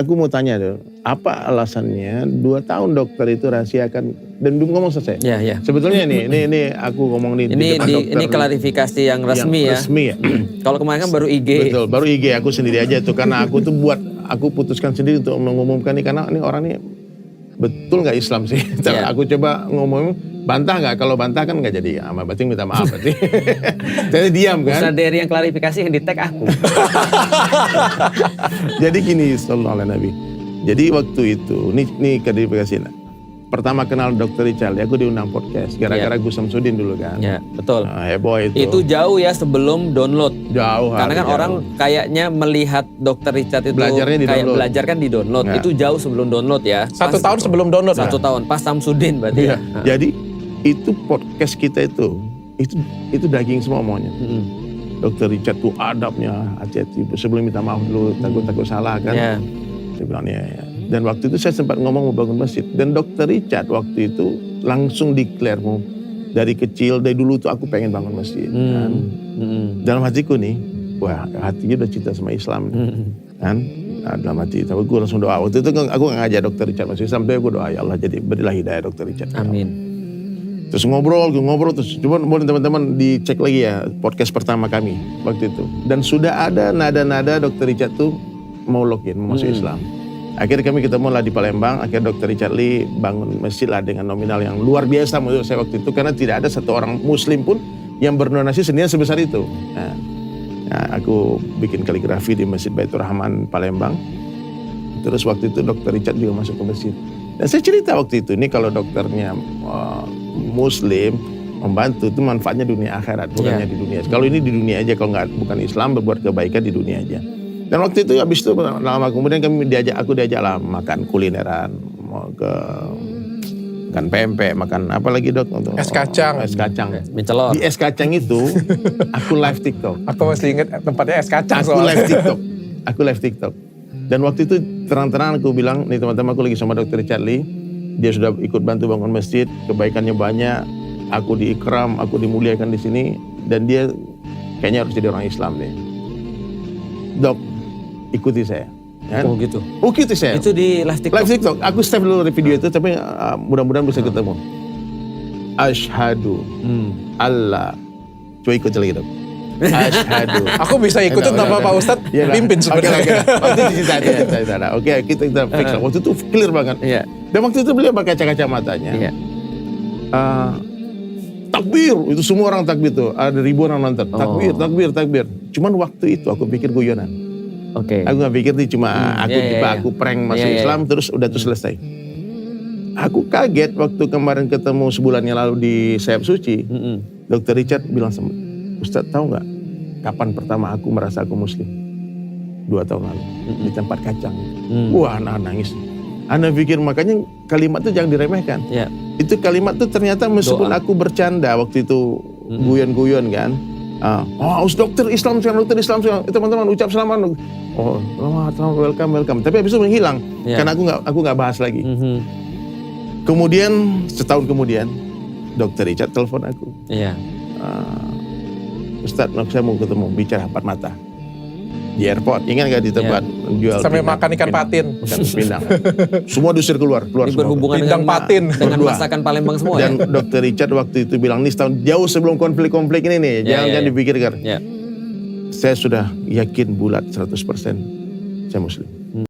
Aku mau tanya dong, apa alasannya 2 tahun dokter itu rahasiakan dan belum ngomong selesai? Ya. Sebetulnya ini aku ngomong di depan dokter. Ini klarifikasi yang resmi ya. Resmi ya. Kalau kemarin kan baru IG. Betul, baru IG aku sendiri aja tuh karena aku tuh aku putuskan sendiri untuk mengumumkan ini karena ini orang ini betul nggak Islam sih. Aku coba ngomong bantah nggak? Kalau bantah kan nggak jadi. Sama berarti minta maaf berarti. Jadi diam kan? Ustaz dari yang klarifikasi yang di tag aku. Jadi gini, sallallahu alaihi Nabi. Jadi waktu itu, ini klarifikasi. Pertama kenal Dr. Richard, aku diundang podcast gara-gara Gus Samsudin dulu kan. Ya, betul. Heboh itu. Itu jauh ya sebelum download. Jauh. Karena kan orang kayaknya melihat Dr. Richard itu belajarnya di kayak download. Belajar kan di download. Ya. Itu jauh sebelum download ya. 1 tahun sebelum download. 1 tahun pas Samsudin berarti ya. Jadi itu podcast kita itu daging semua omongannya. Dr. Richard tuh adabnya, hati-hati. Sebelum minta maaf dulu, takut salah kan. Ya. Saya bilang ya. Dan waktu itu saya sempat ngomong mau bangun masjid. Dan Dr. Richard waktu itu langsung declare mau dari kecil, dari dulu tuh aku pengen bangun masjid. Kan? Dalam hatiku nih, wah hatinya udah cinta sama Islam. Kan? Nah, dalam hati, tapi gue langsung doa. Waktu itu aku gak ngajak Dr. Richard masuk Islam, tapi gue doa ya Allah jadi berilah hidayah Dr. Richard. Amin. Terus ngobrol terus. Coba boleh teman-teman dicek lagi ya podcast pertama kami waktu itu. Dan sudah ada nada-nada Dr. Richard tuh mau login, mau masuk Islam. Akhirnya kami ketemu lah di Palembang, akhirnya Dr. Richard Lee bangun masjid lah dengan nominal yang luar biasa menurut saya waktu itu. Karena tidak ada satu orang muslim pun yang berdonasi sendirian sebesar itu. Nah, aku bikin kaligrafi di Masjid Baitur Rahman Palembang. Terus waktu itu Dr. Richard juga masuk ke masjid. Dan saya cerita waktu itu, ini kalau dokternya muslim membantu itu manfaatnya dunia akhirat, bukannya di dunia. Kalau ini di dunia aja, kalau bukan Islam berbuat kebaikan di dunia aja. Dan waktu itu habis itu lama kemudian aku diajak lah makan kulineran, mau ke makan pempek, makan apa lagi dok? Es kacang. Es kacang. Mie celor. Di es kacang itu aku live TikTok. Aku masih ingat tempatnya es kacang Aku live TikTok. Dan waktu itu terang-terangan aku bilang, nih teman-teman aku lagi sama Dr. Richard Lee, dia sudah ikut bantu bangun masjid, kebaikannya banyak, aku diikram, aku dimuliakan di sini, dan dia kayaknya harus jadi orang Islam deh. Dok, ikuti saya. Kan? Oh gitu. Ikuti saya. Itu di live TikTok. Live TikTok. Aku save dulu video itu, tapi mudah-mudahan bisa ketemu. Asyhadu Allah. Coba ikut lagi dok. Asyhadu. Aku bisa ikutin tanpa Pak Ustadz pimpin sebenarnya. Waktu itu cerita. Oke, kita fix lah. Waktu itu clear banget. Iya. Dan waktu itu beliau pakai kacamatanya. Iya. Takbir, itu semua orang takbir tuh. Ada ribuan orang nonton. Takbir. Cuman waktu itu aku pikir guyonan. Oke. Aku gak pikir nih cuma aku prank masuk Islam terus udah tuh selesai. Aku kaget waktu kemarin ketemu sebulannya lalu di Sayap Suci. Dr. Richard bilang sama Ustaz, tahu nggak kapan pertama aku merasa aku muslim? 2 tahun lalu di tempat kacang. Wah, anak nangis. Anda pikir makanya kalimat itu jangan diremehkan. Ya. Itu kalimat itu ternyata meskipun aku bercanda waktu itu guyon-guyon kan. Dokter Islam sekarang, teman-teman ucap selamat. Oh, selamat, welcome. Tapi habis itu menghilang karena aku nggak bahas lagi. Kemudian setahun kemudian Dr. Richard telepon aku. Iya. Ustaz, saya mau ketemu, bicara 4 mata. Di airport, ingat gak di tempat jual sampai makan ikan patin. Pindang. Semua diusir keluar Ini semua. berhubungan Pindang patin. dengan masakan Palembang semua. Dan Dr. Richard waktu itu bilang, nih setahun jauh sebelum konflik-konflik ini nih, jangan dipikirkan. Ya. Saya sudah yakin bulat 100% saya muslim.